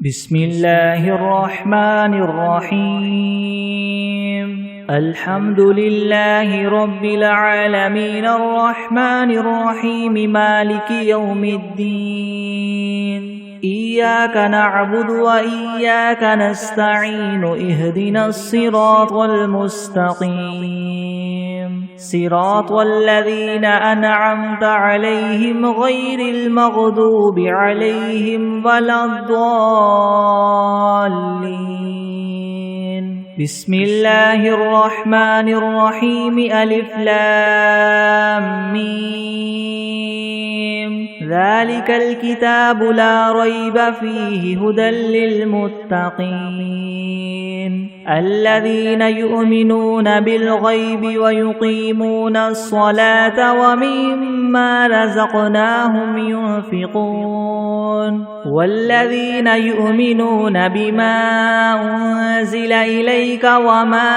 بسم الله الرحمن الرحيم الحمد لله رب العالمين الرحمن الرحيم مالك يوم الدين إياك نعبد وإياك نستعين اهدنا الصراط المستقيم صراط الذين أنعمت عليهم غير المغضوب عليهم ولا الضالين بسم الله الرحمن الرحيم ألف لام ميم ذلك الكتاب لا ريب فيه هدى للمتقين الذين يؤمنون بالغيب ويقيمون الصلاة ومما رزقناهم ينفقون والذين يؤمنون بما أنزل إليك وما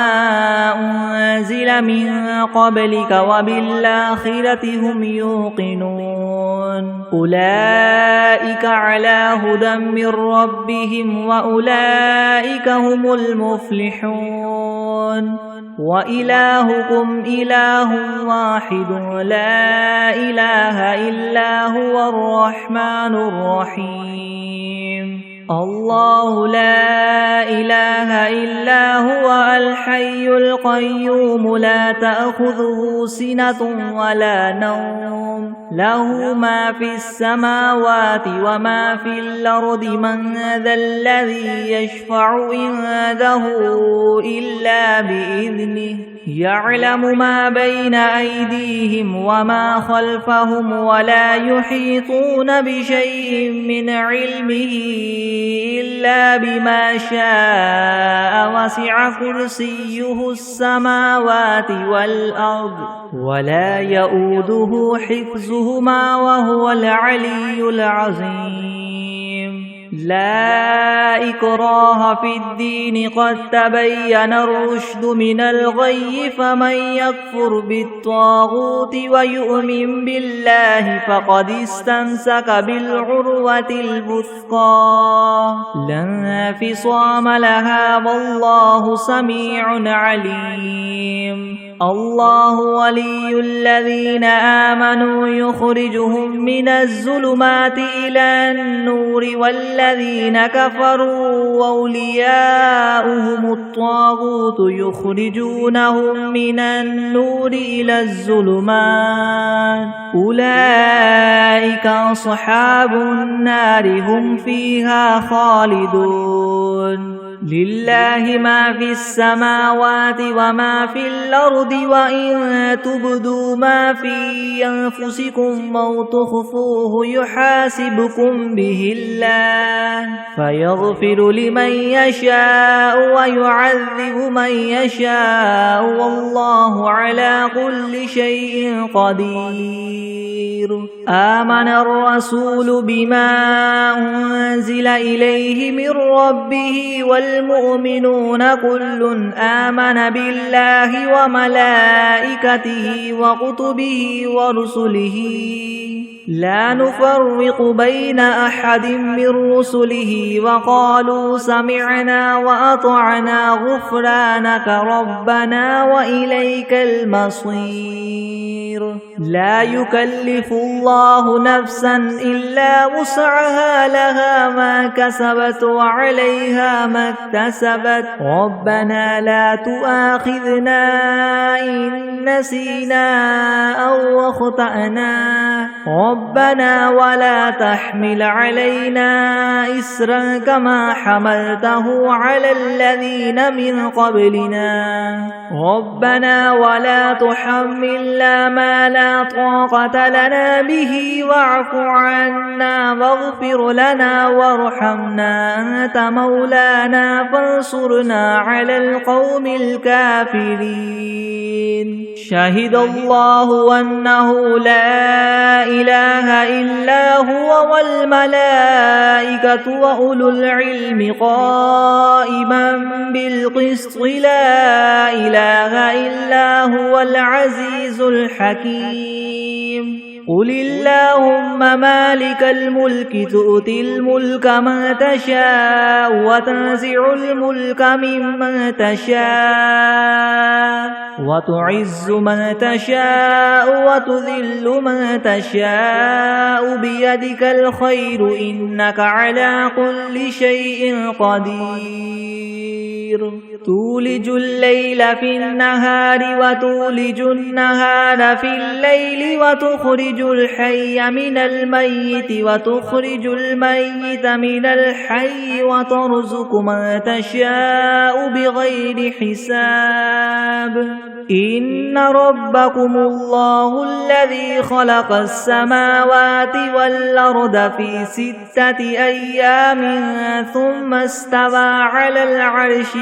أنزل من قبلك وبالآخرة هم يوقنون أولئك على هدى من ربهم وأولئك هم المفلحون وإلهكم إله واحد لا إله إلا هو الرحمن الرحيم الله لا إله إلا هو الحي القيوم لا تأخذه سنة ولا نوم له ما في السماوات وما في الأرض من ذا الذي يشفع عنده إلا بإذنه يعلم ما بين أيديهم وما خلفهم ولا يحيطون بشيء من علمه إلا بما شاء وسع كرسيه السماوات والأرض ولا يؤوده حفظهما وهو العلي العظيم لا إكراه في الدين قد تبين الرشد من الغي فمن يكفر بالطاغوت ويؤمن بالله فقد استمسك بالعروة الوثقى لا انفصام لها والله سميع عليم الله ولي الذين آمنوا يخرجهم من الظلمات إلى النور والذين كفروا أولياؤهم الطاغوت يخرجونهم من النور إلى الظلمات أولئك أصحاب النار هم فيها خالدون لله ما في السماوات وما في الأرض وإن تبدوا ما في أنفسكم أو تخفوه يحاسبكم به الله فيغفر لمن يشاء ويعذب من يشاء والله على كل شيء قدير آمن الرسول بما أنزل إليه من ربه والمؤمنون كل آمن بالله وملائكته وكتبه ورسله لا نفرق بين أحد من رسله وقالوا سمعنا وأطعنا غفرانك ربنا وإليك المصير لا يكلف الله نفسا إلا وسعها لها ما كسبت وعليها ما اكتسبت ربنا لا تؤاخذنا إن نسينا أو أخطأنا ربنا ولا تحمل علينا إسرا كما حملته على الذين من قبلنا ربنا ولا تحملنا ما لا طاقة لنا به واعف عنا واغفر لنا وارحمنا أنت مولانا فانصرنا على القوم الكافرين شهد الله أنه لا إله إلا هو والملائكة وأولو العلم قائما بالقسط لا إله إلا هو العزيز الحكيم قل اللهم مالك الملك تؤتي الملك من تشاء وتنزع الملك ممن تشاء وتعز من تشاء وتذل من تشاء بيدك الخير إنك على كل شيء قدير تولج الليل في النهار وتولج النهار في الليل وتخرج الحي من الميت وتخرج الميت من الحي وترزق من تشاء بغير حساب إن ربكم الله الذي خلق السماوات والأرض في 6 أيام ثم استوى على العرش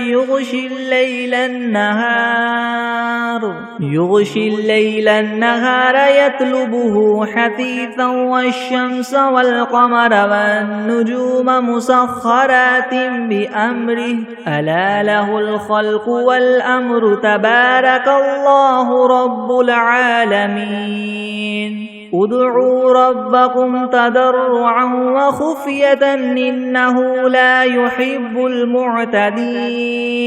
يغشي الليل النهار يطلبه حثيثا والشمس والقمر والنجوم مسخرات بأمره ألا له الخلق والأمر تبارك الله رب العالمين ادعوا ربكم تضرعا وخفية إنه لا يحب المعتدين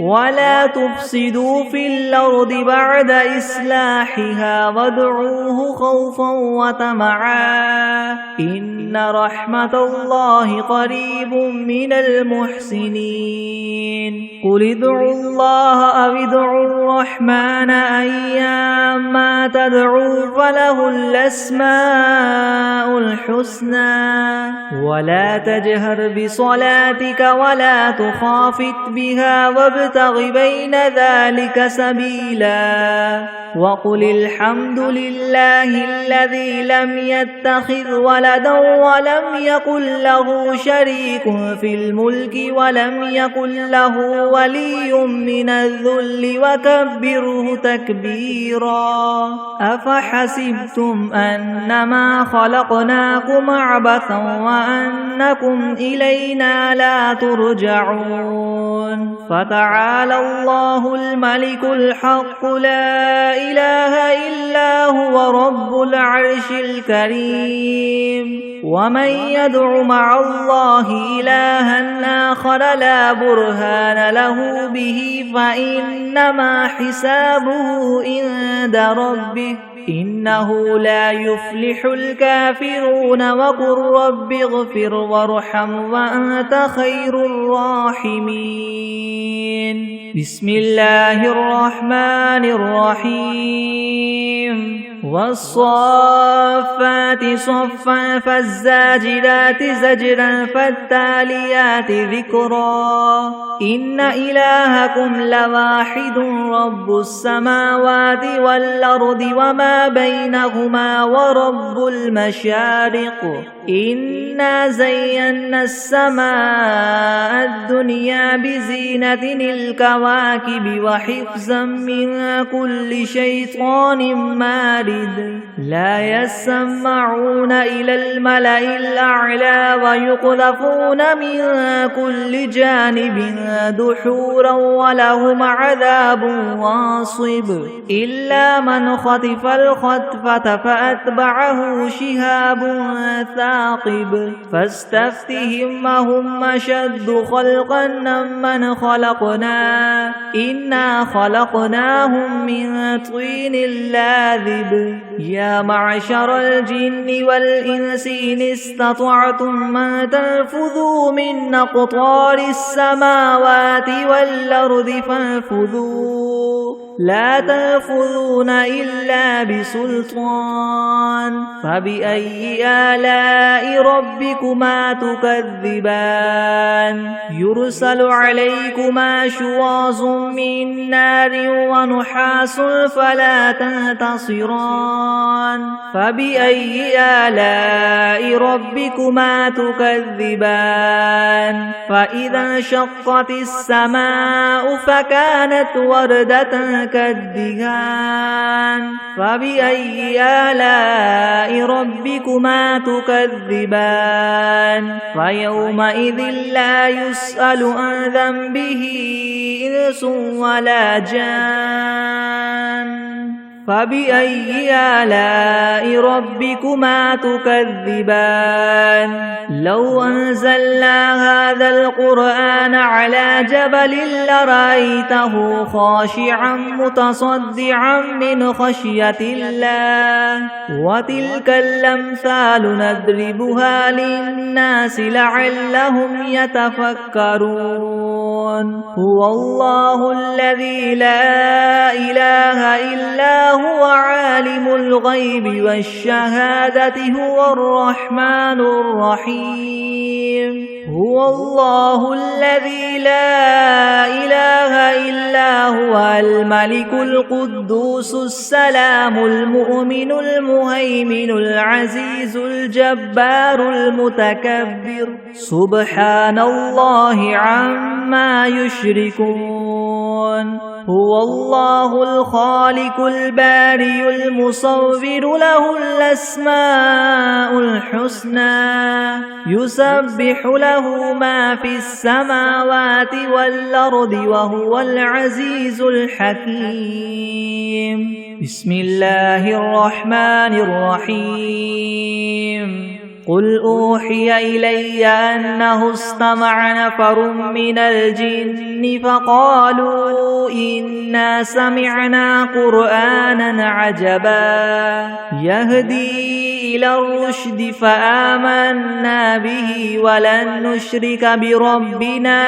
ولا تفسدوا في الأرض بعد إصلاحها وادعوه خوفا وطمعا إن رحمة الله قريب من المحسنين قل ادعوا الله أو ادعوا الرحمن أيما تدعوا فله الأسماء الحسنى ولا تجهر بصلاتك ولا تخافت بها وابتغ بين ذلك سبيلا وقل الحمد لله الذي لم يتخذ ولدا ولم يكن له شريك في الملك ولم يكن له ولي من الذل وكبره تكبيرا أفحسبتم أنما خلقناكم عبثا وأنكم إلينا لا ترجعون فتعالى الله الملك الحق لا إله إلا هو رب العرش الكريم ومن يدع مع الله إلها آخر لا برهان له به فإنما حسابه عند ربه إنه لا يفلح الكافرون وقل رب اغفر وارحم وأنت خير الراحمين بسم الله الرحمن الرحيم والصافات صفا فالزاجرات زجرا فالتاليات ذكرا إن إلهكم لواحد رب السماوات والأرض وما بينهما ورب المشارق إنا زينا السماء الدنيا بزينة الكواكب وحفظا من كل شيطان مارد لا يسمعون إلى الملأ الأعلى ويقذفون من كل جانب دحورا ولهم عذاب واصب إلا من خطف الخطفة فأتبعه شهاب ثاقب فاستفتهم هم أشد خلقا ممن خلقنا إنا خلقناهم من طين لاذب يا معشر الجن والإنس إن استطعتم أن تنفذوا من أقطار السماوات والأرض فانفذوا لا تنفذون إلا بسلطان فبأي آلاء ربكما تكذبان يرسل عليكما شواظ من نار ونحاس فلا تنتصران فبأي آلاء ربكما تكذبان فإذا انشقت السماء فكانت وردة كالدهان فبأي آلاء ربكما تكذبان فيومئذ لا يسأل عن ذنبه إنس ولا جان فبأي آلاء ربكما تكذبان لو أنزلنا هذا القرآن على جبل لرأيته خاشعا متصدعا من خشية الله وتلك الأمثال نضربها للناس لعلهم يتفكرون هو الله الذي لا إله إلا هو عالم الغيب والشهادة هو الرحمن الرحيم هو الله الذي لا إله إلا هو الملك القدوس السلام المؤمن المهيمن العزيز الجبار المتكبر سبحان الله عما يشركون هو الله الخالق البارئ المصور له الأسماء الحسنى يسبح له ما في السماوات والأرض وهو العزيز الحكيم بسم الله الرحمن الرحيم قل أوحي إلي أنه استمع نفر من الجن فقالوا إنا سمعنا قرآنا عجبا يهدي إلى الرشد فآمنا به ولن نشرك بربنا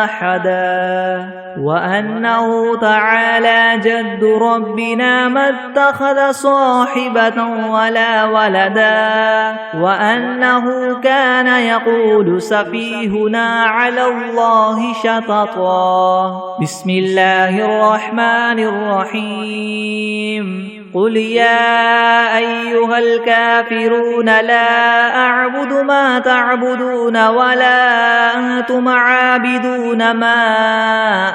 أحدا وأنه تعالى جد ربنا ما اتخذ صاحبة ولا ولدا وأنه كان يقول سفيهنا على الله شططا بسم الله الرحمن الرحيم قل يا أيها الكافرون لا أعبد ما تعبدون ولا أنتم عابدون ما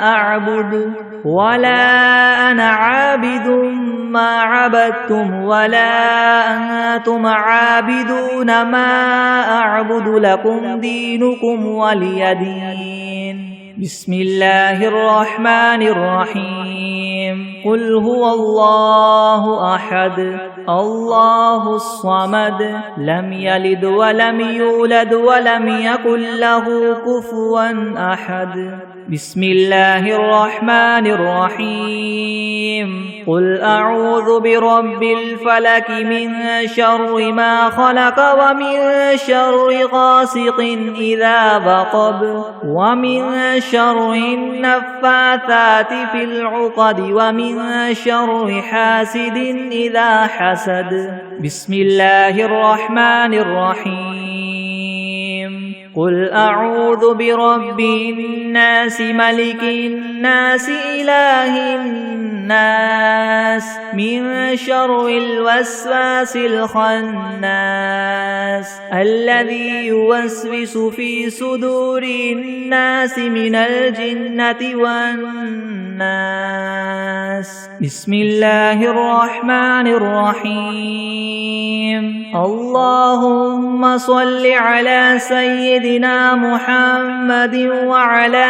أعبد ولا أنا عابد ما عبدتم ولا أنتم عابدون ما أعبد لكم دينكم ولي دين بسم الله الرحمن الرحيم قل هو الله أحد الله الصمد لم يلد ولم يولد ولم يكن له كفوا أحد بسم الله الرحمن الرحيم قل أعوذ برب الفلك من شر ما خلق ومن شر غاسق إذا وقب ومن شر النفاثات في العقد ومن شر حاسد إذا حسد بسم الله الرحمن الرحيم قل أعوذ برب الناس ملك الناس إله الناس من شر الوسواس الخناس الذي يوسوس في صدور الناس من الجنة والناس بسم الله الرحمن الرحيم اللهم صل على سيدنا محمد وعلى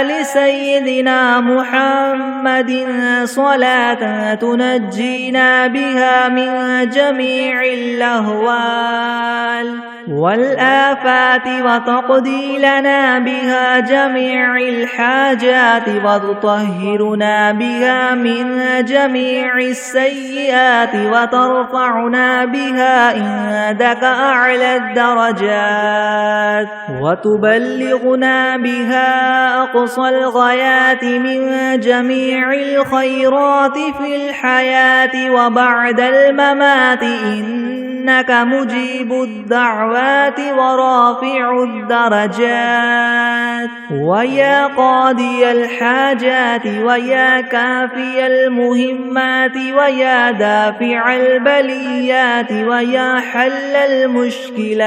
آل سيدنا محمد صلاة تنجينا بها من جميع الأهوال والآفات وتقضي لنا بها جميع الحاجات وتطهرنا بها من جميع السيئات وترفعنا بها عندك أعلى الدرجات وتبلغنا بها أقصى الغايات من جميع الخيرات في الحياة وبعد الممات إنك مجيب الدعوات ورافع الدرجات ويا قاضي الحاجات ويا كافي المهمات ويا دافع البليات ويا حل المشكلات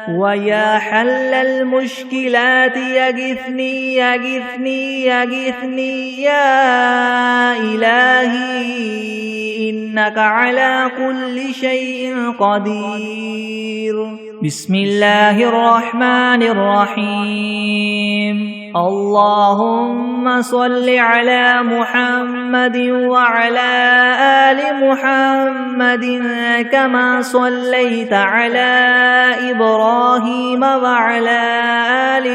ويا حل المشكلات يغثني يغثني يغثني يا إلهي إنك على كل شيء قدير بسم الله الرحمن الرحيم اللهم صل على محمد وعلى آل محمد كما صليت على إبراهيم وعلى آل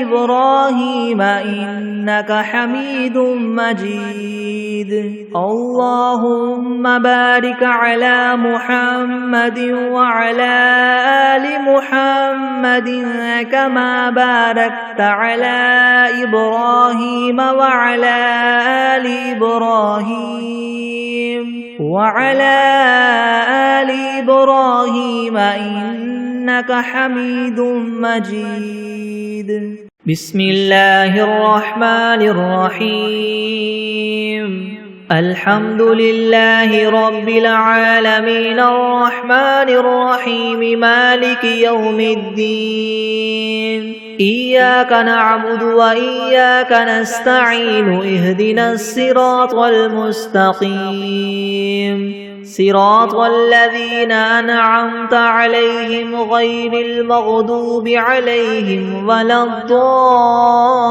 إبراهيم إنك حميد مجيد اللهم بارك على محمد وعلى آل محمد كما باركت على إبراهيم وعلى آل إبراهيم إنك حميد مجيد بسم الله الرحمن الرحيم الحمد لله رب العالمين الرحمن الرحيم مالك يوم الدين إياك نعبد وإياك نستعين اهدنا الصراط المستقيم صراط الذين أنعمت عليهم غير المغضوب عليهم ولا الضالين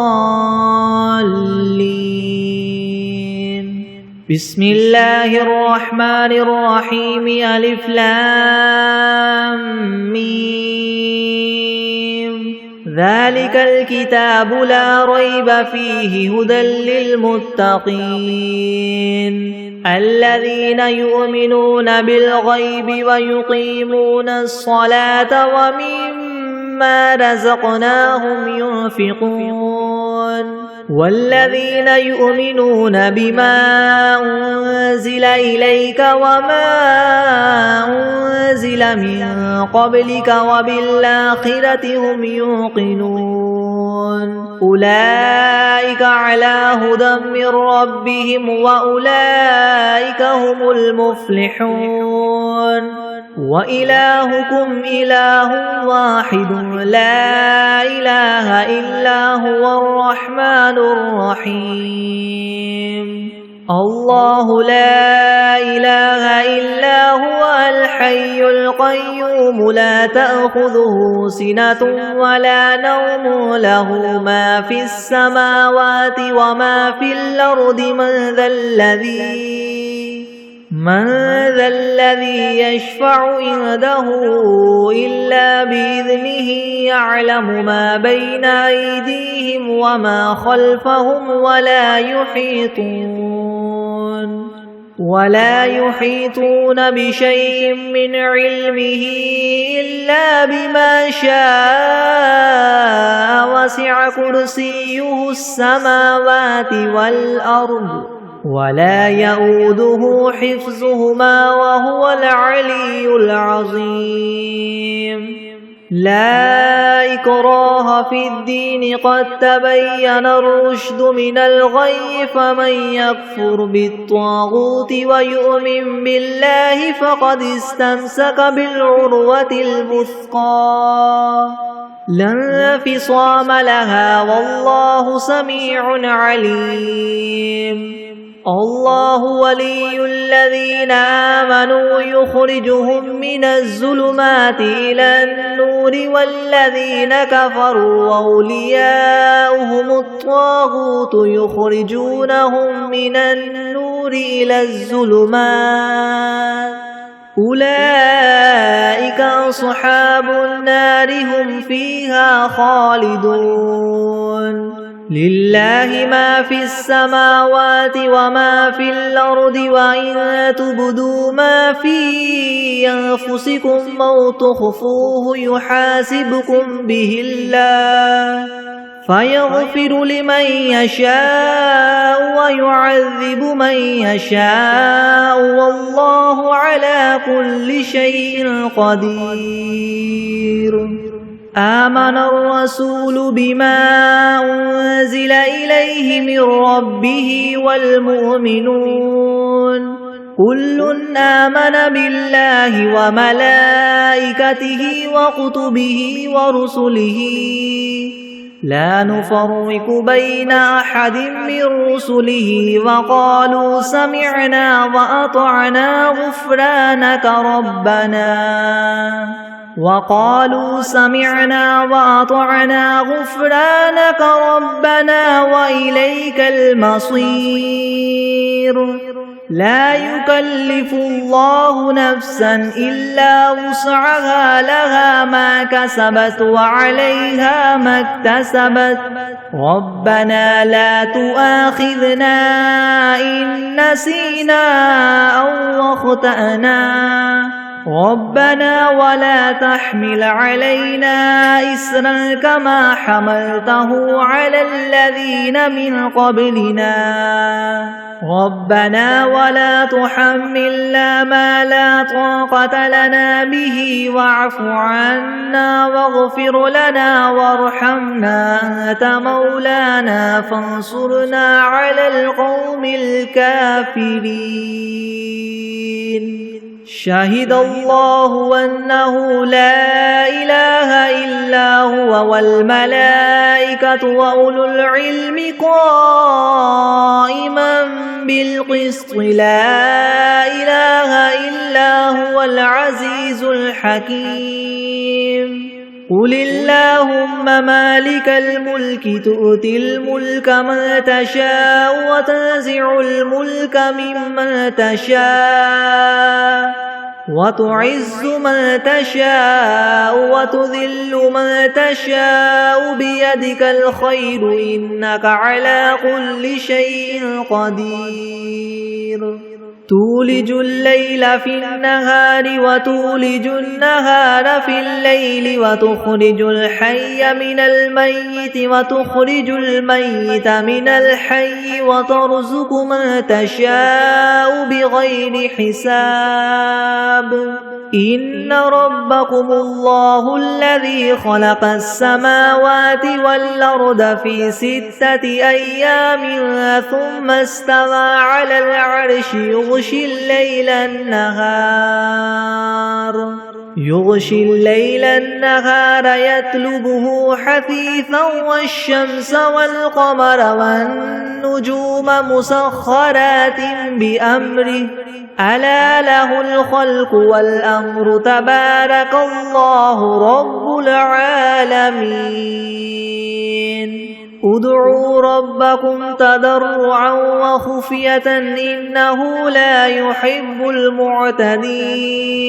بسم الله الرحمن الرحيم ألف لام ميم ذلك الكتاب لا ريب فيه هدى للمتقين الذين يؤمنون بالغيب ويقيمون الصلاة ومما رزقناهم ينفقون والذين يؤمنون بما أنزل إليك وما أنزل من قبلك وبالآخرة هم يوقنون أولئك على هدى من ربهم وأولئك هم المفلحون وإلهكم إله واحد لا إله إلا هو الرحمن الرحيم الله لا إله إلا هو الحي القيوم لا تأخذه سنة ولا نوم له ما في السماوات وما في الأرض من ذا الذي يشفع عنده إلا بإذنه يعلم ما بين أيديهم وما خلفهم ولا يحيطون بشيء من علمه إلا بما شاء وسع كرسيه السماوات والأرض ولا يؤوده حفظهما وهو العلي العظيم لا إكراه في الدين قد تبين الرشد من الغي فمن يكفر بالطاغوت ويؤمن بالله فقد استمسك بالعروة الوثقى لا انفصام لها والله سميع عليم الله ولي الذين آمنوا يخرجهم من الظلمات إلى النور والذين كفروا أولياؤهم الطاغوت يخرجونهم من النور إلى الظلمات أولئك أصحاب النار هم فيها خالدون لله ما في السماوات وما في الأرض وإن تبدوا ما في أنفسكم أو تخفوه يحاسبكم به الله فيغفر لمن يشاء ويعذب من يشاء والله على كل شيء قدير آمن الرسول بما أنزل إليه من ربه والمؤمنون كل آمن بالله وملائكته وكتبه ورسله لا نفرق بين أحد من رسله وقالوا سمعنا وأطعنا غفرانك ربنا وإليك المصير لا يكلف الله نفسا إلا وسعها لها ما كسبت وعليها ما اكتسبت ربنا لا تؤاخذنا إن نسينا أو أخطأنا ربنا ولا تحمل علينا إسرا كما حملته على الذين من قبلنا ربنا ولا تحملنا ما لا طاقة لنا به واعف عنا واغفر لنا وارحمنا أنت مولانا فانصرنا على القوم الكافرين شهد الله أنه لا إله إلا هو والملائكة وأولو العلم قائما بالقسط لا إله إلا هو العزيز الحكيم قل اللهم مالك الملك تؤتي الملك من تشاء وتنزع الملك ممن تشاء وتعز من تشاء وتذل من تشاء بيدك الخير إنك على كل شيء قدير تولج الليل في النهار وتولج النهار في الليل وتخرج الحي من الميت وتخرج الميت من الحي وترزق من تشاء بغير حساب إن ربكم الله الذي خلق السماوات والأرض في 6 أيام ثم استوى على العرش يغشي الليل النهار يطلبه حثيثا والشمس والقمر والنجوم مسخرات بأمره ألا له الخلق والأمر تبارك الله رب العالمين ادعوا ربكم تضرعا وخفية إنه لا يحب المعتدين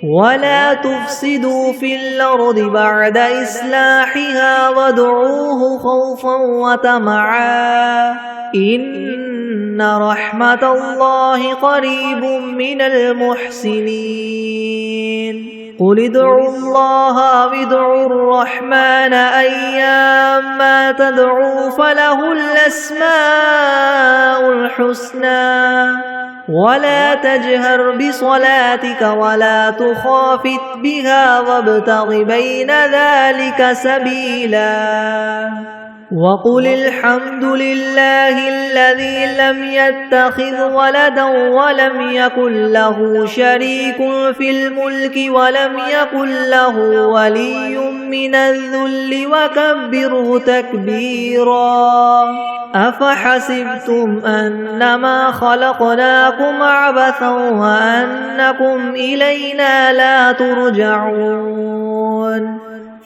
ولا تفسدوا في الأرض بعد إصلاحها وادعوه خوفا وطمعا إن رحمة الله قريب من المحسنين قل ادعوا الله وادعوا الرحمن أيما تدعوا فله الأسماء الحسنى ولا تجهر بصلاتك ولا تخافت بها وابتغ بين ذلك سبيلا وقل الحمد لله الذي لم يتخذ ولدا ولم يكن له شريك في الملك ولم يكن له ولي من الذل وكبره تكبيرا أفحسبتم أنما خلقناكم عبثا وأنكم إلينا لا ترجعون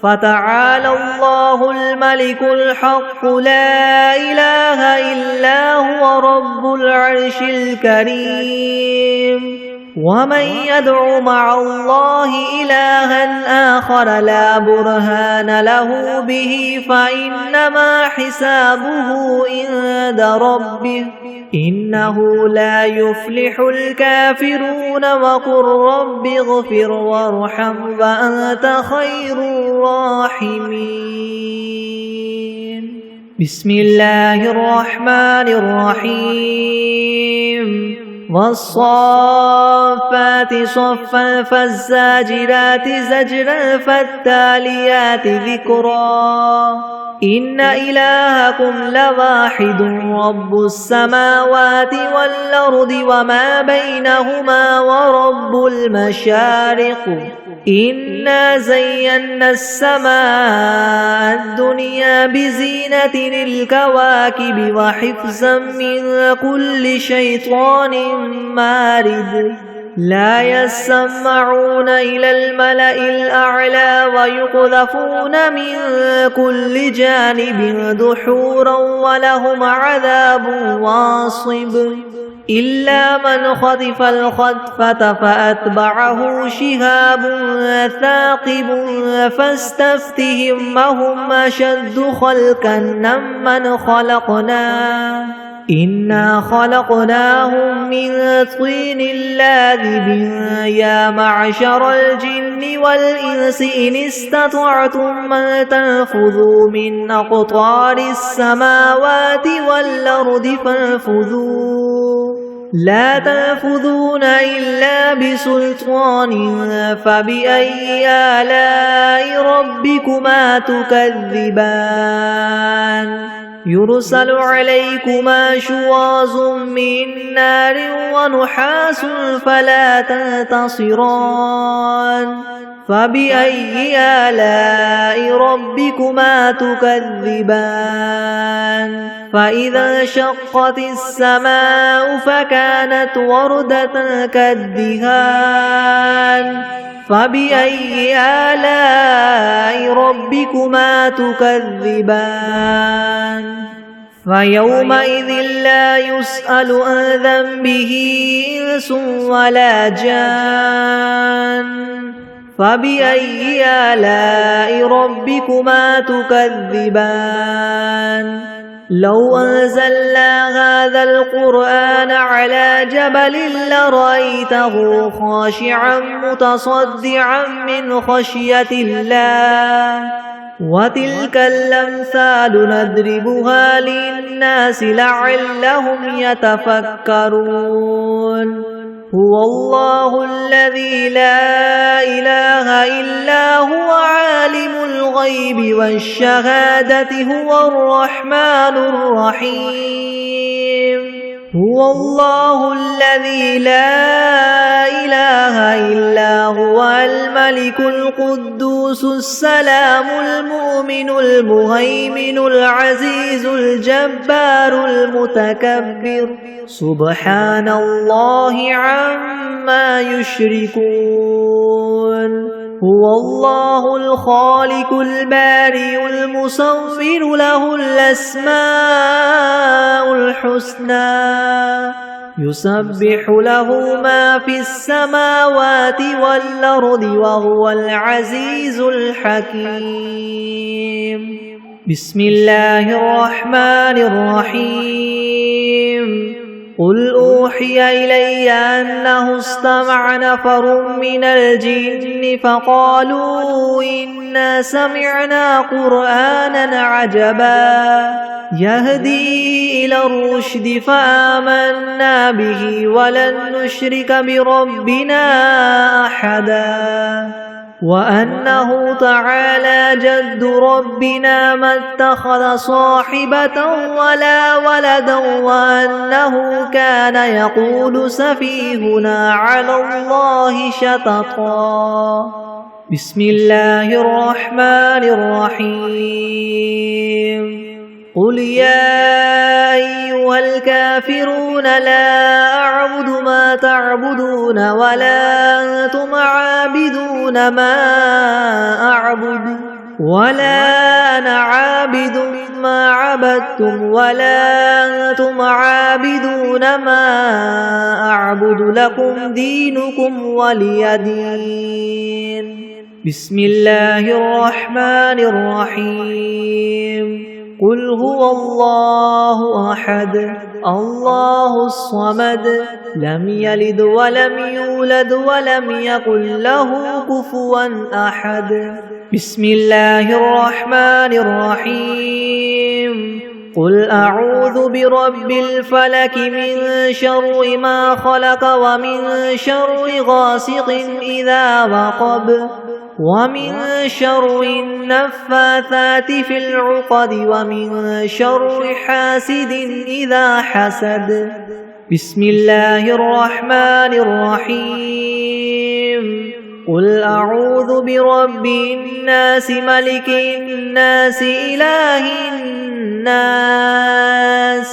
فتعالى الله الملك الحق لا إله إلا هو رب العرش الكريم ومن يدع مع الله إلها آخر لا برهان له به فإنما حسابه عند ربه إنه لا يفلح الكافرون وقل رب اغفر وارحم وأنت خير الراحمين بسم الله الرحمن الرحيم والصافات صفا فالزاجرات زجرا فالتاليات ذكرا إن إلهكم لواحد رب السماوات والأرض وما بينهما ورب المشارق إنا زينا السماء الدنيا بزينة الكواكب وحفظا من كل شيطان مارد لا يسمعون إلى الملأ الأعلى ويقذفون من كل جانب دحورا ولهم عذاب واصب إلا من خطف الخطفة فأتبعه شهاب ثاقب فاستفتهم أهم أشد خلقا ممن خلقنا إنا خلقناهم من طين لاذب يا معشر الجن والإنس إن استطعتم أن تنفذوا من أقطار السماوات والأرض فانفذوا لا تنفذون إلا بسلطان فبأي آلاء ربكما تكذبان يرسل عليكما شواظ من نار ونحاس فلا تنتصران فبأي آلاء ربكما تكذبان فإذا انشقت السماء فكانت وردة كالدهان فبأي آلاء ربكما تكذبان فيومئذ لا يسأل عن ذنبه إنس ولا جان فبأي آلاء ربكما تكذبان لو أنزلنا هذا القرآن على جبل لرأيته خاشعا متصدعا من خشية الله وتلك الأمثال نضربها للناس لعلهم يتفكرون هو الله الذي لا إله إلا هو عالم الغيب والشهادة هو الرحمن الرحيم هو الله الذي لا إله إلا هو الملك القدوس السلام المؤمن المهيمن العزيز الجبار المتكبر سبحان الله عما يشركون هو الله الخالق البارئ المصور له الأسماء الحسنى يسبح له ما في السماوات والأرض وهو العزيز الحكيم بسم الله الرحمن الرحيم قل أوحي إلي أنه استمع نفر من الجن فقالوا إنا سمعنا قرآنا عجبا يهدي إلى الرشد فآمنا به ولن نشرك بربنا أحدا وأنه تعالى جد ربنا ما اتخذ صاحبة ولا ولدا وأنه كان يقول سفيهنا على الله شططا بسم الله الرحمن الرحيم قل يا أيها الكافرون لا أعبد ما تعبدون ولا أنتم عابدون ما أعبد ولا أنا عابد ما عبدتم ولا أنتم عابدون ما أعبد لكم دينكم ولي دين بسم الله الرحمن الرحيم قل هو الله أحد الله الصمد لم يلد ولم يولد ولم يكن له كفوا أحد بسم الله الرحمن الرحيم قل أعوذ برب الفلك من شر ما خلق ومن شر غاسق إذا وقب ومن شر النفاثات في العقد ومن شر حاسد إذا حسد. بسم الله الرحمن الرحيم. قل أعوذ برب الناس ملك الناس إله الناس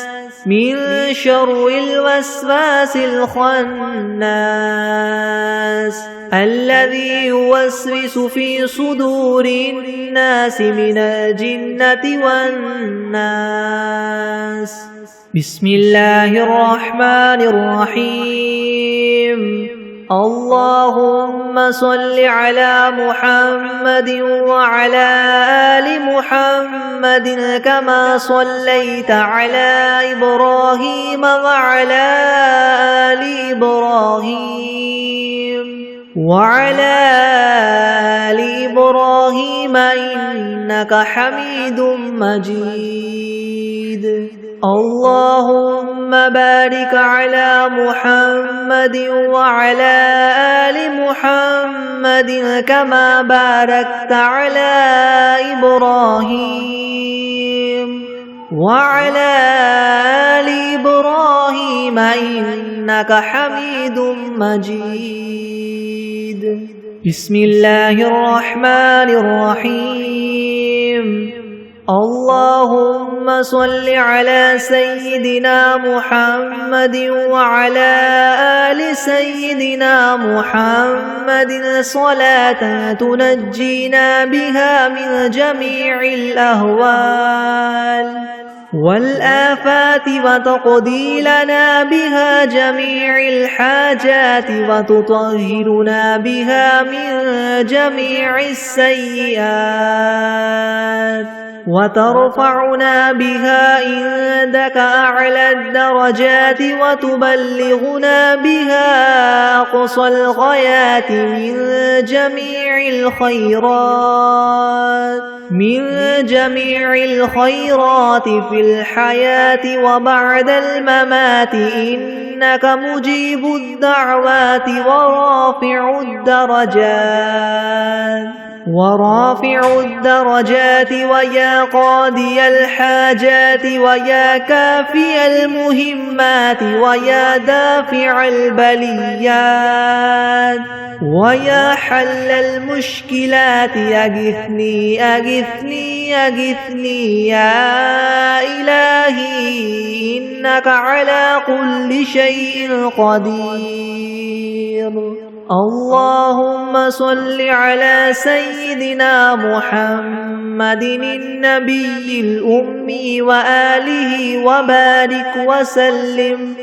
من شر الوسواس الخناس الذي يوسوس في صدور الناس من الجنة والناس. بسم الله الرحمن الرحيم. اللهم صل على محمد وعلى آل محمد كما صليت على إبراهيم وعلى آل إبراهيم إنك حميد مجيد. اللهم بارك على محمد وعلى آل محمد كما باركت على إبراهيم وعلى آل إبراهيم إنك حميد مجيد. بسم الله الرحمن الرحيم. اللهم صل على سيدنا محمد وعلى آل سيدنا محمد صلاة تنجينا بها من جميع الأهوال والآفات وتقضي لنا بها جميع الحاجات وتطهرنا بها من جميع السيئات وترفعنا بها عندك أعلى الدرجات وتبلغنا بها أقصى الغايات من جميع الخيرات في الحياة وبعد الممات إنك مجيب الدعوات ورافع الدرجات ويا قاضي الحاجات ويا كافي المهمات ويا دافع البليات ويا حل المشكلات أغثني أغثني أغثني يا إلهي إنك على كل شيء قدير. اللهم صل على سيدنا محمد النبي الأمي وآله وبارك وسلم.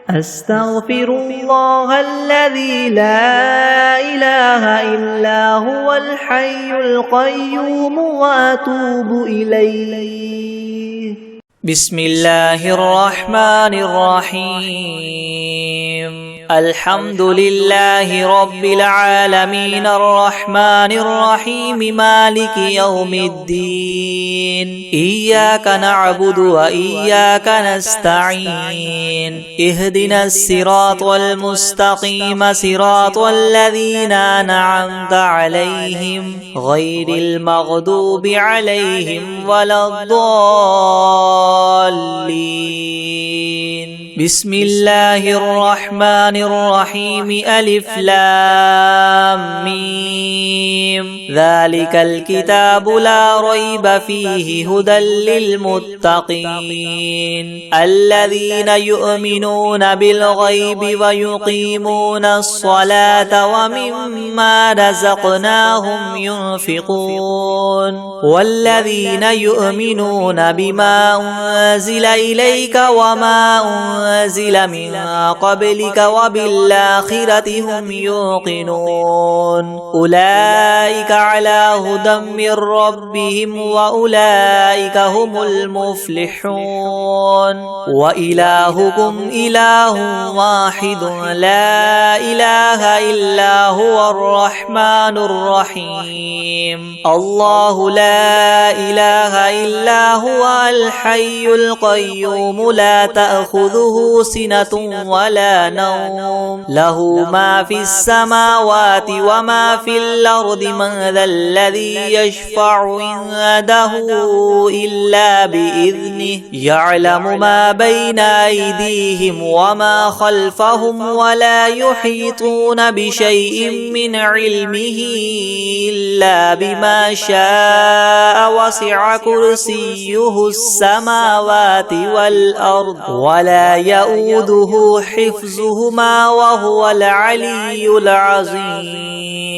أستغفر الله الذي لا إله إلا هو الحي القيوم وأتوب إليه. بسم الله الرحمن الرحيم. الحمد لله رب العالمين الرحمن الرحيم مالك يوم الدين. إياك نعبد وإياك نستعين. اهدنا الصراط المستقيم صراط الذين أنعمت عليهم غير المغضوب عليهم ولا الضالين. بسم الله الرحمن الرحيم. ألف لام ميم. ذلك الكتاب لا ريب فيه هدى للمتقين الذين يؤمنون بالغيب ويقيمون الصلاة ومما رزقناهم ينفقون والذين يؤمنون بما أنزل إليك وما أنزل من قبلك وبالآخرة هم يوقنون. أولئك على هدى من ربهم وأولئك هم المفلحون. وإلهكم إله واحد لا إله إلا هو الرحمن الرحيم. الله لا إله إلا هو الحي القيوم لا تأخذه سنة ولا نوم له ما في السماوات وما في الأرض من من ذا الذي يشفع عنده إلا بإذنه يعلم ما بين أيديهم وما خلفهم ولا يحيطون بشيء من علمه إلا بما شاء وسع كرسيه السماوات والأرض ولا يؤوده حفظهما وهو العلي العظيم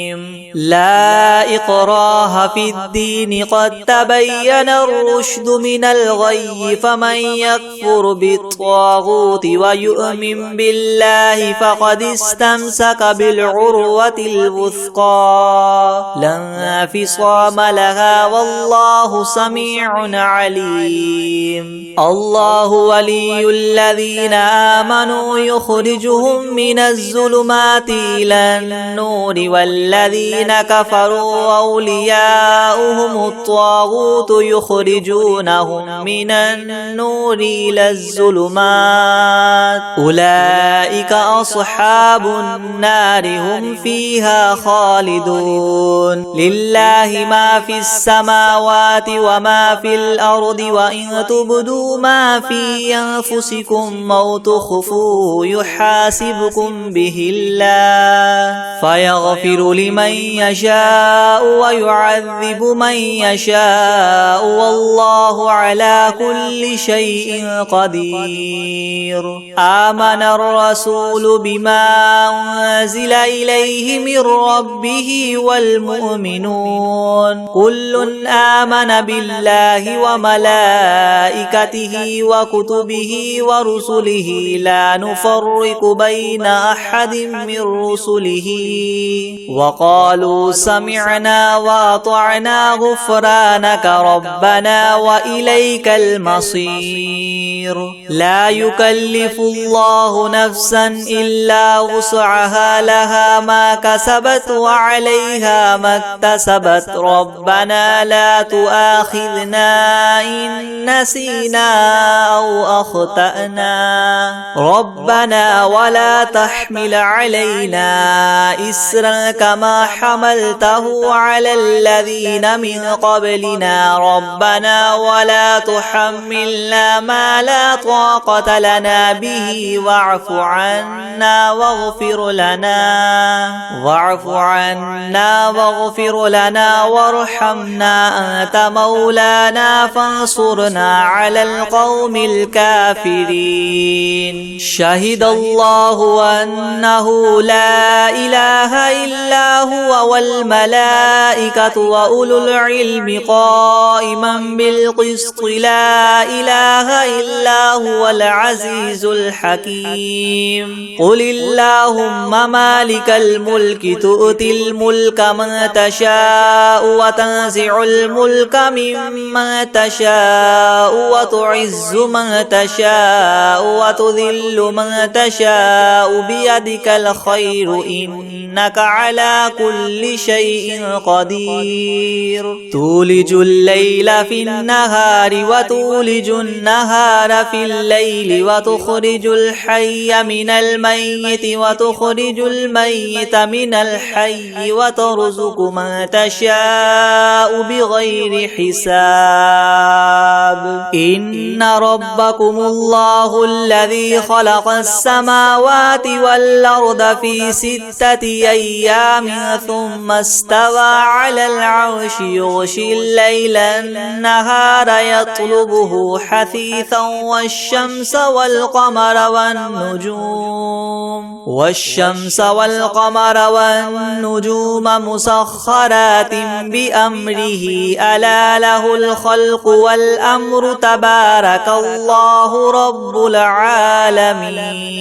لا إكراه في الدين قد تبين الرشد من الغي فمن يكفر بالطاغوت ويؤمن بالله فقد استمسك بالعروة الوثقى لا انفصام لها والله سميع عليم الله ولي الذين آمنوا يخرجهم من الظلمات إلى النور والذين كفروا أولياؤهم الطاغوت يخرجونهم من النور إلى الظلمات أولئك أصحاب النار هم فيها خالدون لله ما في السماوات وما في الأرض وإن تبدوا ما في أنفسكم أو تخفوه يحاسبكم به الله فيغفر لمن يشاء ويعذب من يشاء والله على كل شيء قدير آمن الرسول بما أنزل إليه من ربه والمؤمنون كل آمن بالله وملائكته وكتبه ورسله لا نفرق بين أحد من رسله وقالوا سمعنا وأطعنا غفرانك ربنا وإليك المصير لا يكلف الله نفسا إلا وسعها لها ما كسبت وعليها ما اكتسبت ربنا لا تؤاخذنا إن نسينا أو أخطأنا ربنا ولا تحمل علينا إسرا كما حملته على الذين من قبلنا ربنا ولا تحملنا ما لا طاقة لنا به واعف عنا واغفر لنا وارحمنا أنت مولانا فانصرنا على القوم الكافرين شهد الله أنه لا إله إلا هو والملائكة وأولو العلم قائما بالقسط لا إله إلا هو العزيز الحكيم قل اللهم مالك الملك تؤتي الملك من تشاء وتنزع الملك ممن تشاء وتعز من تشاء وتذل من تشاء بيدك الخير إنك على كل شيء قدير تولج الليل في النهار وتولج النهار في الليل وتخرج الحي من الميت وتخرج الميت من الحي وترزق من تشاء بغير حساب إن ربكم الله الذي خلق السماوات والأرض في 6 أيام ثم استوى على العرش يغشي الليل النهار يطلبه حثيثا والشمس والقمر والنجوم مسخرات بأمره ألا له الخلق والأمر تبارك الله رب العالمين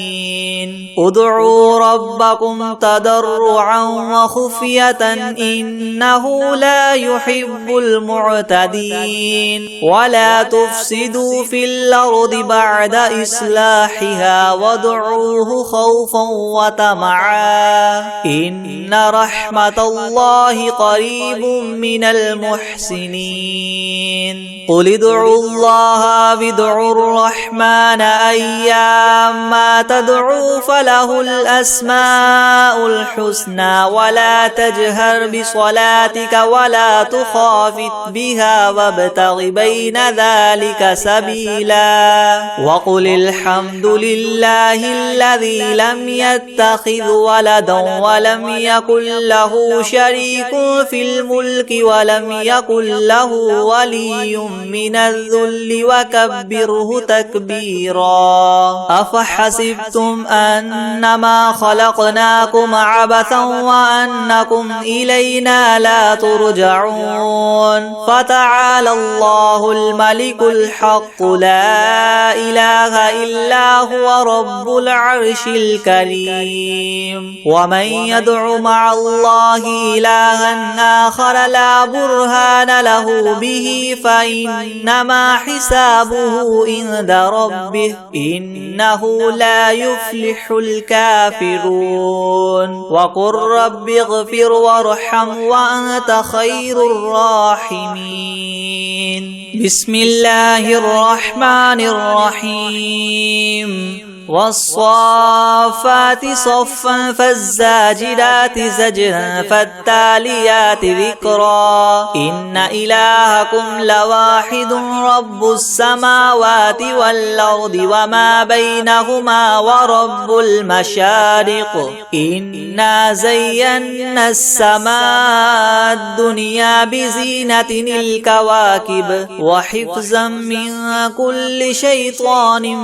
ادعوا ربكم تضرعا وخفية إنه لا يحب المعتدين ولا تفسدوا في الأرض بعد إصلاحها وادعوه خوفا وطمعا إن رحمة الله قريب من المحسنين قل ادعوا الله وادعوا الرحمن أيما تدعوا فله الأسماء الحسنى ولا تجهر بصلاتك ولا تخافت بها وابتغ بين ذلك سبيلا وقل الحمد لله الذي لم يتخذ ولدا ولم يكن له شريك في الملك ولم يكن له ولي من الذل وكبره تكبيرا أفحسبتم أنما خلقناكم عبثا وأنكم إلينا لا ترجعون فتعالى الله الملك الحق لا إله إلا هو رب العرش الكريم ومن يدع مع الله إلها آخر لا برهان له به فإنما حسابه عند ربه إنه لا يفلح الكافرون وقل رب اغفر وارحم وأنت خير الراحمين بسم الله الرحمن الرحيم والصافات صفا فالزاجرات زجرا فالتاليات ذكرا إن إلهكم لواحد رب السماوات والأرض وما بينهما ورب المشارق إنا زينا السماء الدنيا بزينة الكواكب وحفظا من كل شيطان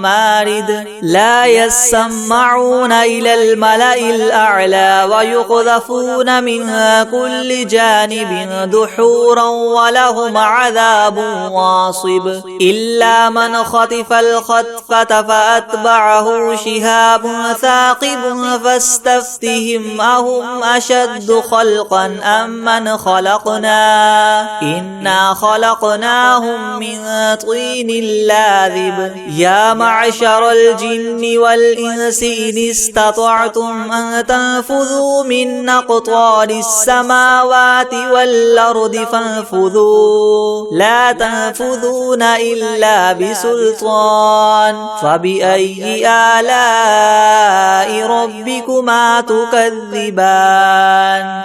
مارد لا يسمعون إلى الملأ الأعلى ويقذفون من كل جانب دحورا ولهم عذاب واصب إلا من خطف الخطفة فأتبعه شهاب ثاقب فاستفتهم أهم أشد خلقا أم من خلقنا إنا خلقناهم من طين لاذب يا معشر الجن والإنس إن استطعتم أن تنفذوا من أقطار السماوات والأرض فانفذوا لا تنفذون إلا بسلطان فبأي آلاء ربكما تكذبان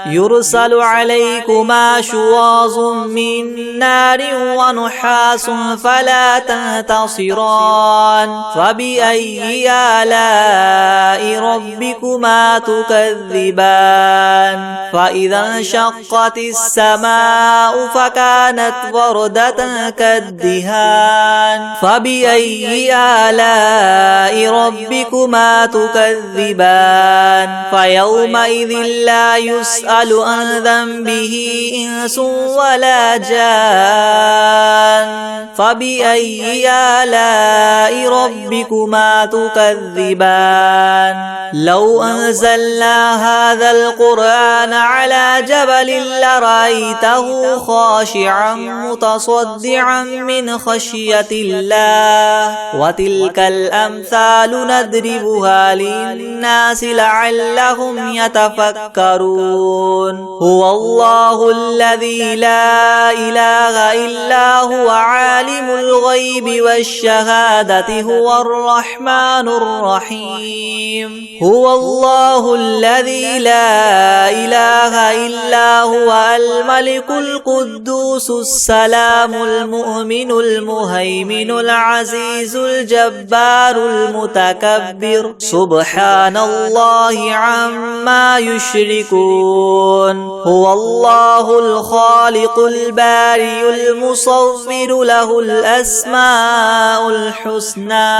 يرسل عليكما شواظ من نار ونحاس فلا تنتصران فبأي آلاء ربكما تكذبان فإذا انشقت السماء فكانت وردة كالدهان فبأي آلاء ربكما تكذبان فيومئذ لا يسأل عن ذنبه إنس ولا جان فبأي آلاء ربكما تكذبان لو أنزلنا هذا القرآن على جبل لرأيته خاشعا متصدعا من خشية الله وتلك الأمثال نضربها للناس لعلهم يتفكرون هو الله الذي لا إله إلا هو عالم الغيب والشهادة هو الرحمن الرحيم هو الله الذي لا إله إلا هو الملك القدوس السلام المؤمن المهيمن العزيز الجبار المتكبر سبحان الله عما يشركون هو الله الخالق البارئ المصور له الأسماء الحسنى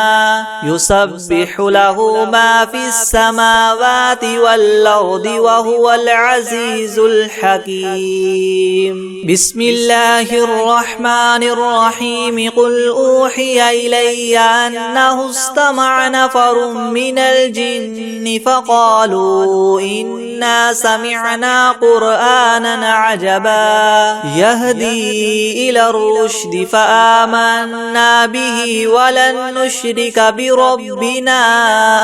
يسبح له ما في السماوات والأرض وهو العزيز الحكيم بسم الله الرحمن الرحيم قل أوحي إلي أنه استمع نفر من الجن فقالوا إنا سمعنا قرآنا عجبا يهدي إلى الرشد فآمنا به ولن نشرك بربنا بربنا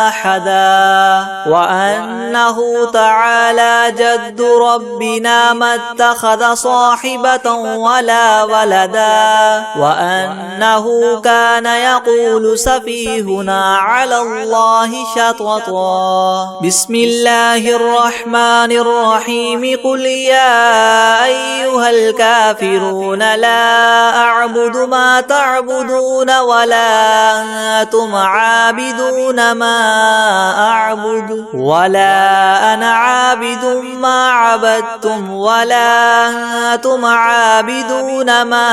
أحدا وأنه تعالى جد ربنا ما اتخذ صاحبة ولا ولدا وأنه كان يقول سفيهنا على الله شططا. بسم الله الرحمن الرحيم. قل يا أيها الكافرون لا أعبد ما تعبدون ولا أنتم عابدون ما أعبد ولا أنا عابد ما عبدتم ولا أنتم عابدون ما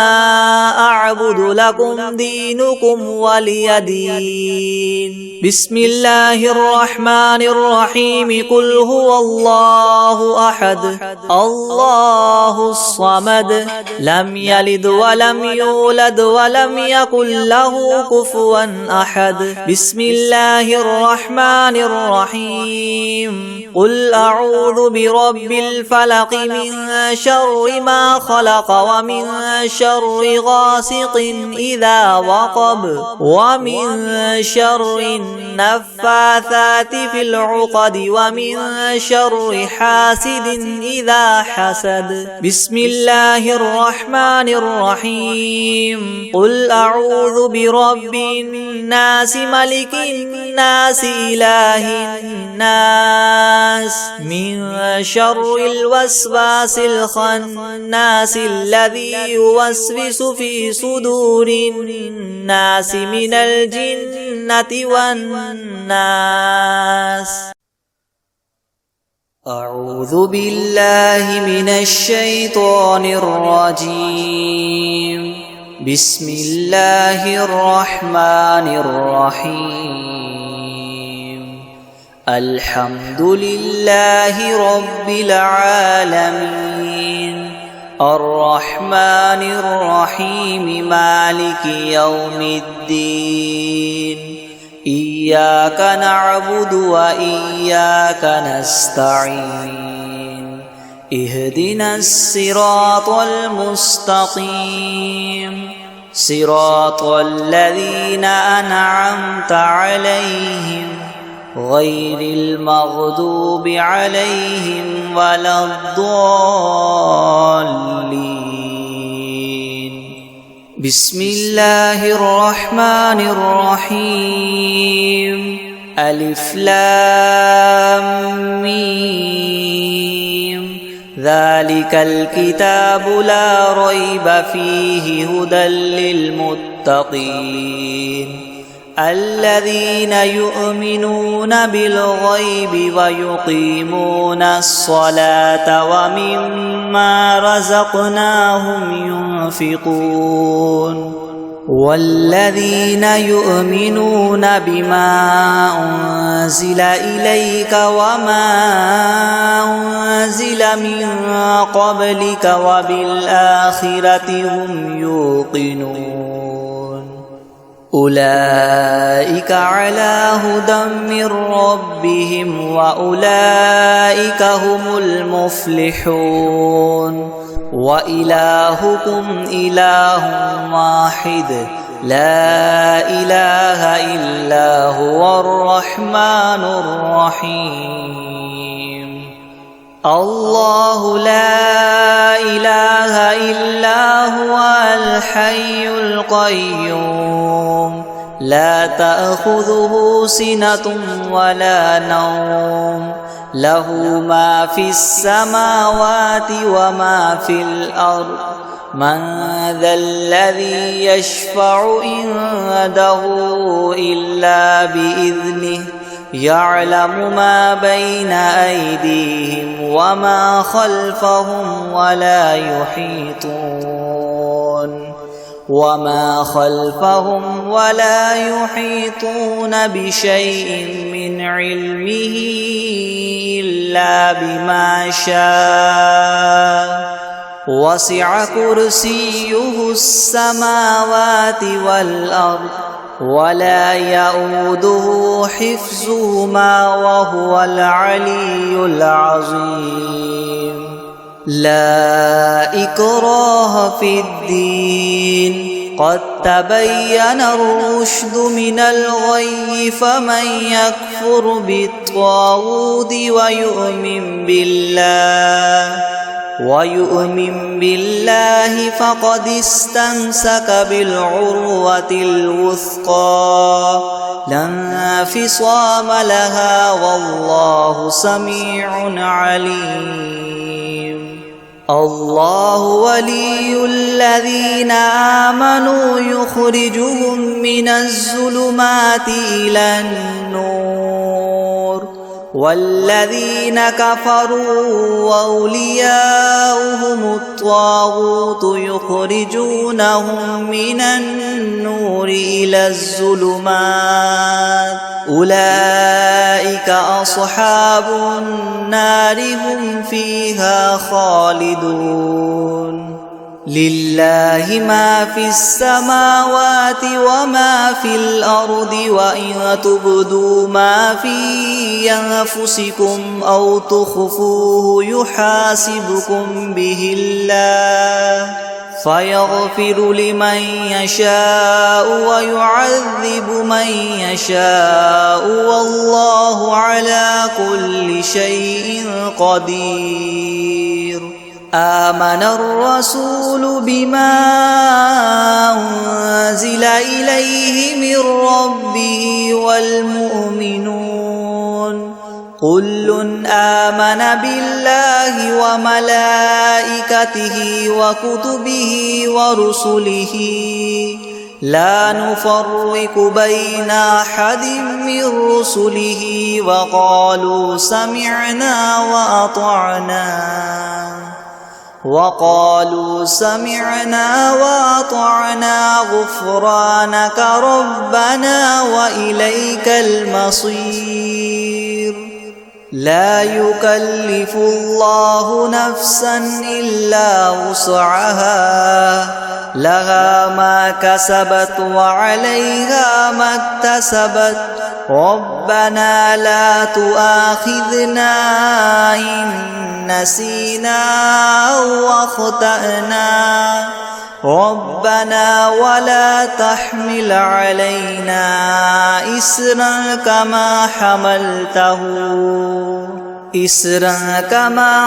أعبد لكم دينكم ولي دين. بسم الله الرحمن الرحيم. قل هو الله أحد الله الصمد لم يلد ولم يولد ولم يكن له كفوا أحد. بسم الله الرحمن الرحيم. قل أعوذ برب الفلق من شر ما خلق ومن شر غاسق إذا وقب ومن شر النفاثات في العقد ومن شر حاسد إذا حسد. بسم الله الرحمن الرحيم. قل أعوذ برب الناس ملك الناس إله الناس من شر الوسواس الخناس الذي يوسوس في صدور الناس من الجنة والناس. أعوذ بالله من الشيطان الرجيم. بسم الله الرحمن الرحيم. الحمد لله رب العالمين الرحمن الرحيم مالك يوم الدين إياك نعبد وإياك نستعين اهدنا الصراط المستقيم صراط الذين أنعمت عليهم غير المغضوب عليهم ولا الضالين. بسم الله الرحمن الرحيم. ألف لام ميم. ذلك الكتاب لا ريب فيه هدى للمتقين الذين يؤمنون بالغيب ويقيمون الصلاة ومما رزقناهم ينفقون والذين يؤمنون بما أنزل إليك وما أنزل من قبلك وبالآخرة هم يوقنون أولئك على هدى من ربهم وأولئك هم المفلحون. وإلهكم إله واحد لا إله إلا هو الرحمن الرحيم. الله لا إله إلا هو الحي القيوم لا تأخذه سنة ولا نوم له ما في السماوات وما في الأرض من ذا الذي يشفع عنده إلا بإذنه يعلم ما بين أيديهم وما خلفهم ولا يحيطون بشيء من علمه إلا بما شاء وسع كرسيه السماوات والأرض ولا يؤوده حفظهما وهو العلي العظيم. لا إكراه في الدين قد تبين الرشد من الغي فمن يكفر بالطاغوت ويؤمن بالله فقد استمسك بالعروة الوثقى لا انفصام لها والله سميع عليم. الله ولي الذين آمنوا يخرجهم من الظلمات إلى النور والذين كفروا وأولياؤهم الطاغوت يخرجونهم من النور إلى الظلمات أولئك أصحاب النار هم فيها خالدون. لله ما في السماوات وما في الأرض وإن تبدوا ما في أنفسكم أو تخفوه يحاسبكم به الله فيغفر لمن يشاء ويعذب من يشاء والله على كل شيء قدير. آمن الرسول بما أنزل إليه من ربه والمؤمنون كل آمن بالله وملائكته وكتبه ورسله لا نفرق بين أحد من رسله وقالوا سمعنا وأطعنا غفرانك ربنا وإليك المصير. لا يكلف الله نفسا إلا وسعها لها ما كسبت وعليها ما اكتسبت ربنا لا تؤاخذنا إن نسينا أو أخطأنا ربنا ولا تحمل علينا إصرا كما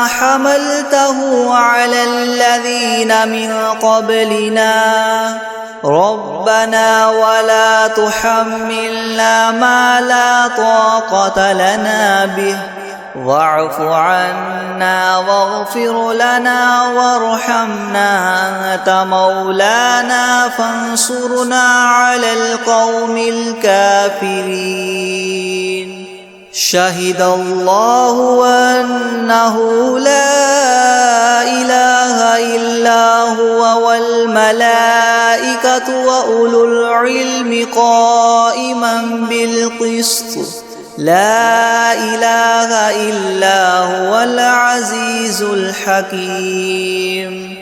حملته على الذين من قبلنا ربنا ولا تحملنا ما لا طاقة لنا به واعف عنا واغفر لنا وارحمنا أنت مولانا فانصرنا على القوم الكافرين. شهد الله أنه لا إله إلا هو والملائكة وأولو العلم قائما بالقسط لا إله إلا هو العزيز الحكيم.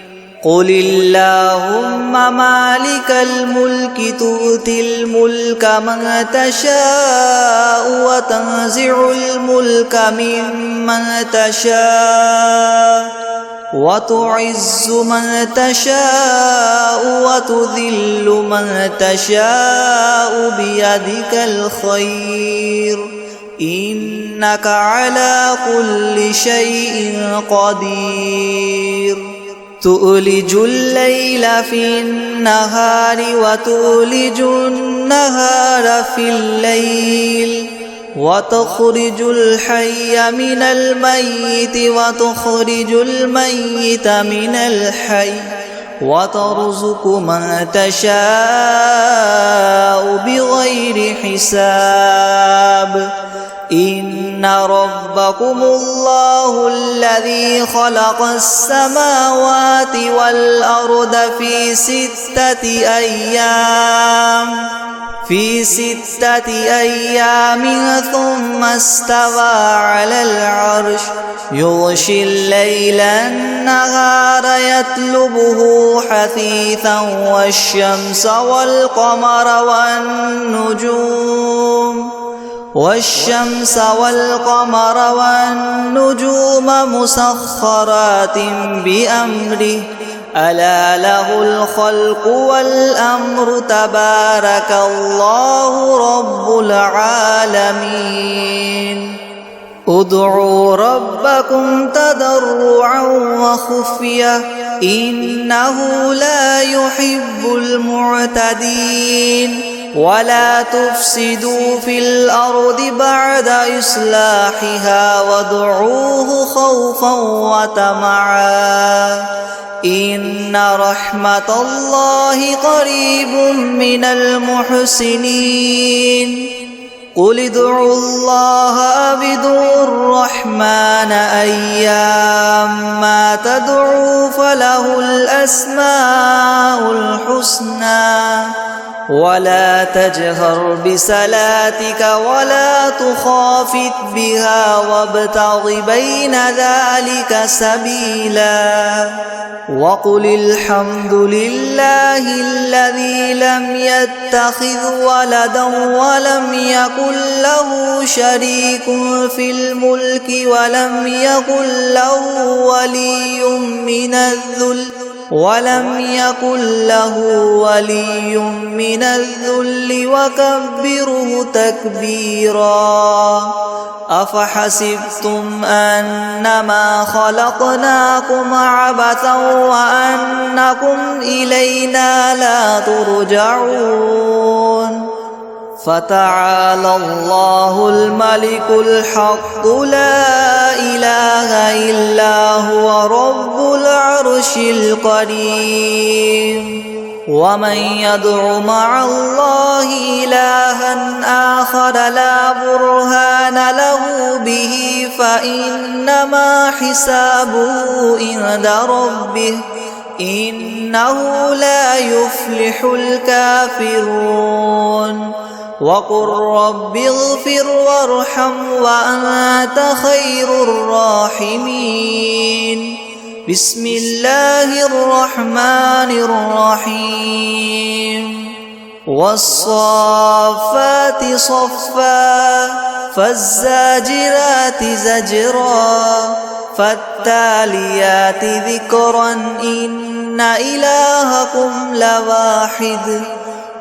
قل اللهم مالك الملك تؤتي الملك من تشاء وتنزع الملك ممن تشاء وتعز من تشاء وتذل من تشاء بيدك الخير إنك على كل شيء قدير. تؤلج الليل في النهار وتؤلج النهار في الليل وتخرج الحي من الميت وتخرج الميت من الحي وترزق من تشاء بغير حساب. إن ربكم الله الذي خلق السماوات والأرض في 6 أيام ثم استوى على العرش يغشي الليل النهار يطلبه حثيثا والشمس والقمر والنجوم مسخرات بأمره ألا له الخلق والأمر تبارك الله رب العالمين ادعوا ربكم تضرعا وخفية إنه لا يحب المعتدين ولا تفسدوا في الأرض بعد إصلاحها وادعوه خوفا وطمعا إن رحمة الله قريب من المحسنين قل ادعوا الله أو ادعوا الرحمن أيما تدعوا فله الأسماء الحسنى ولا تجهر بصلاتك ولا تخافت بها وابتغ بين ذلك سبيلا وقل الحمد لله الذي لم يتخذ ولدا ولم يكن له شريك في الملك ولم يكن له ولي من الذل وكبره تكبيرا أفحسبتم أنما خلقناكم عبثا وأنكم إلينا لا ترجعون فتعالى الله الملك الحق لا إله إلا هو رب العرش الكريم ومن يدع مع الله إلها آخر لا برهان له به فإنما حسابه عند ربه إنه لا يفلح الكافرون وقل رب اغفر وارحم وأنت خير الراحمين بسم الله الرحمن الرحيم والصافات صفا فالزاجرات زجرا فالتاليات ذكرا إن إلهكم لواحد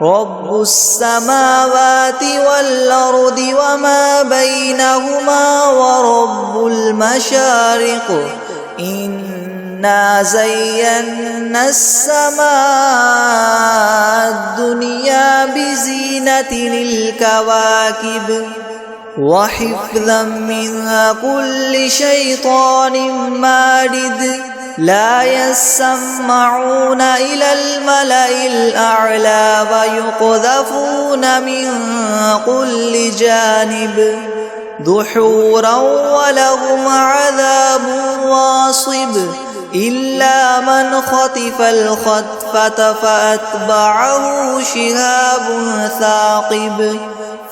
رب السماوات والأرض وما بينهما ورب المشارق إنا زينا السماء الدنيا بزينة الكواكب وحفظا من كل شيطان مارد لا يسمعون إلى الملأ الأعلى ويقذفون من كل جانب دحورا ولهم عذاب واصب إلا من خطف الخطفة فأتبعه شهاب ثاقب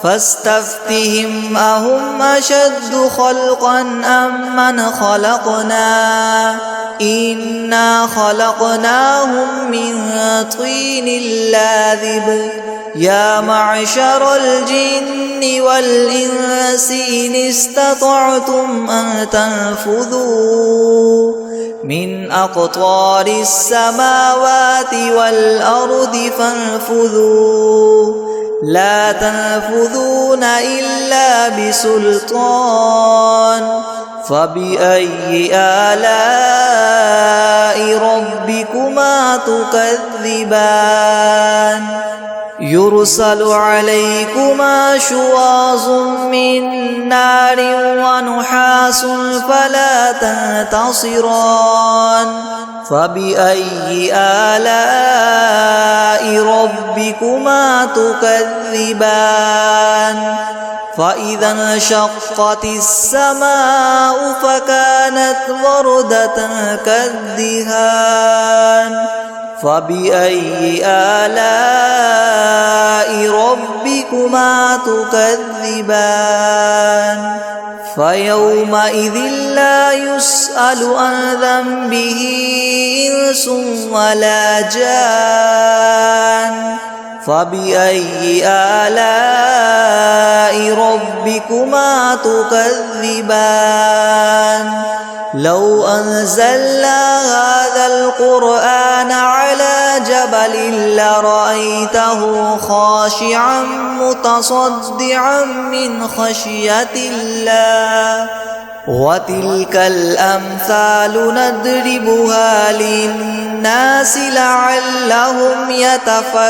فاستفتهم أهم أشد خلقا أم من خلقنا إنا خلقناهم من طين لاذب يا معشر الجن والإنس إن استطعتم أن تنفذوا من أقطار السماوات والأرض فانفذوا لا تنفذون إلا بسلطان فبأي آلاء ربكما تكذبان يرسل عليكما شواظ من نار ونحاس فلا تنتصران فبأي آلاء ربكما تكذبان فإذا انشقت السماء فكانت وردة كالدهان فبأي آلاء ربكما تكذبان فيومئذ لا يسأل عن ذنبه إنس ولا جان فبأي آلاء ربكما تكذبان لو أنزلنا هذا القرآن لرأيته خاشعا متصدعا من خشية الله وتلك الأمثال نضربها للناس لعلهم يتفكرون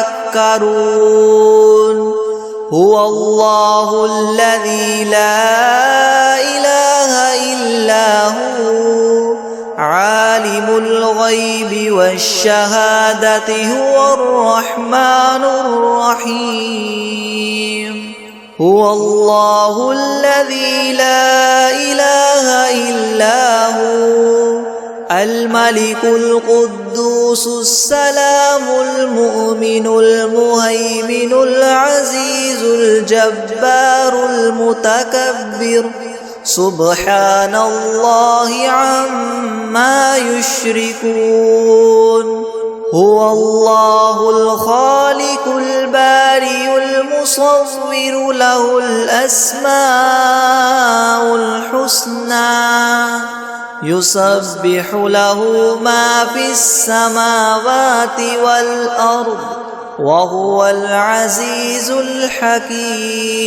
هو الله الذي لا إله إلا هو عالم الغيب والشهادة هو الرحمن الرحيم هو الله الذي لا إله إلا هو الملك القدوس السلام المؤمن المهيمن العزيز الجبار المتكبر سبحان الله عما يشركون هو الله الخالق البارئ المصور له الأسماء الحسنى يسبح له ما في السماوات والأرض وهو العزيز الحكيم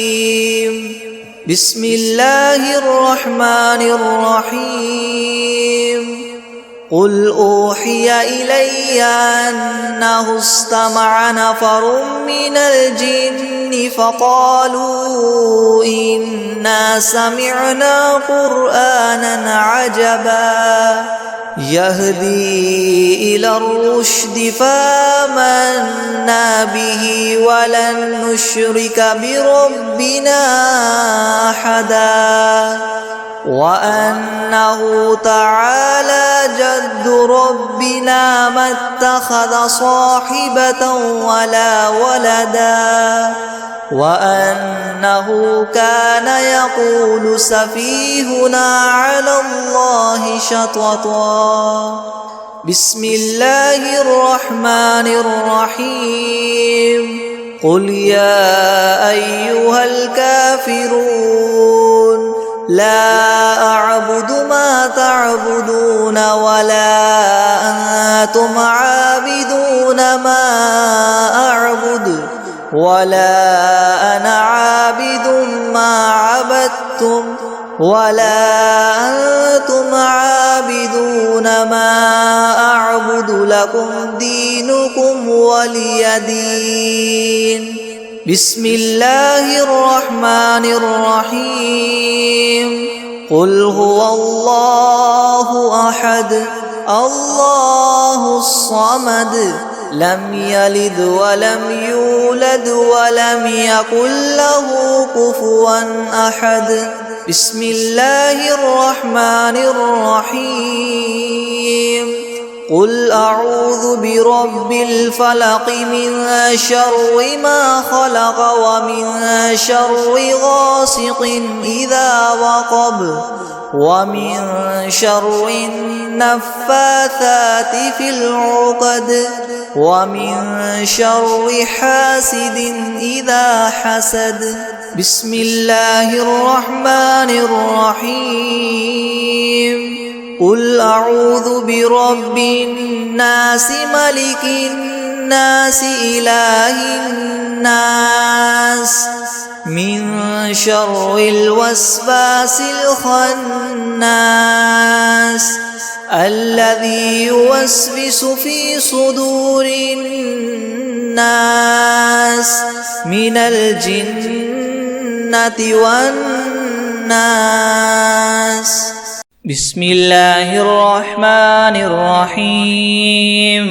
بسم الله الرحمن الرحيم قل أوحي إلي أنه استمع نفر من الجن فقالوا إنا سمعنا قرآنا عجبا يهدي إلى الرشد فآمنا به ولن نشرك بربنا أحدا وأنه تعالى جد ربنا ما اتخذ صاحبة ولا ولدا وأنه كان يقول سفيهنا على الله شططا بسم الله الرحمن الرحيم قل يا أيها الكافرون لا أعبد ما تعبدون ولا أنتم عابدون ما أعبد ولا أنا عابد ما عبدتم ولا أنتم عابدون ما أعبد لكم دينكم ولي دين بسم الله الرحمن الرحيم قل هو الله أحد الله الصمد لم يلد ولم يولد ولم يكن له كفوا أحد بسم الله الرحمن الرحيم قل أعوذ برب الفلق من شر ما خلق ومن شر غاسق إذا وقب ومن شر النفاثات في العقد ومن شر حاسد إذا حسد بسم الله الرحمن الرحيم قل أعوذ برب الناس ملك الناس إله الناس من شر الوسواس الخناس الذي يوسوس في صدور الناس من الجنة والناس بسم الله الرحمن الرحيم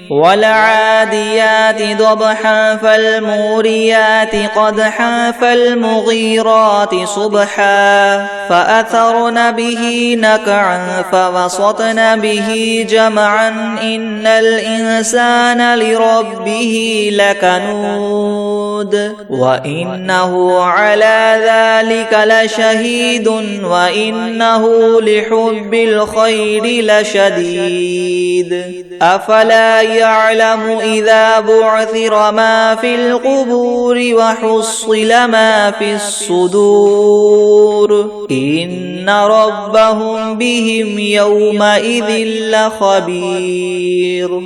والعاديات ضبحا فالموريات قدحا فالمغيرات صبحا فأثرن به نقعا فوسطن به جمعا إن الإنسان لربه لكنود وإنه على ذلك لشهيد وإنه لحب الخير لشديد أفلا يعلم إذا بعثر ما في القبور وحصل ما في الصدور إن ربهم بهم يومئذ لخبير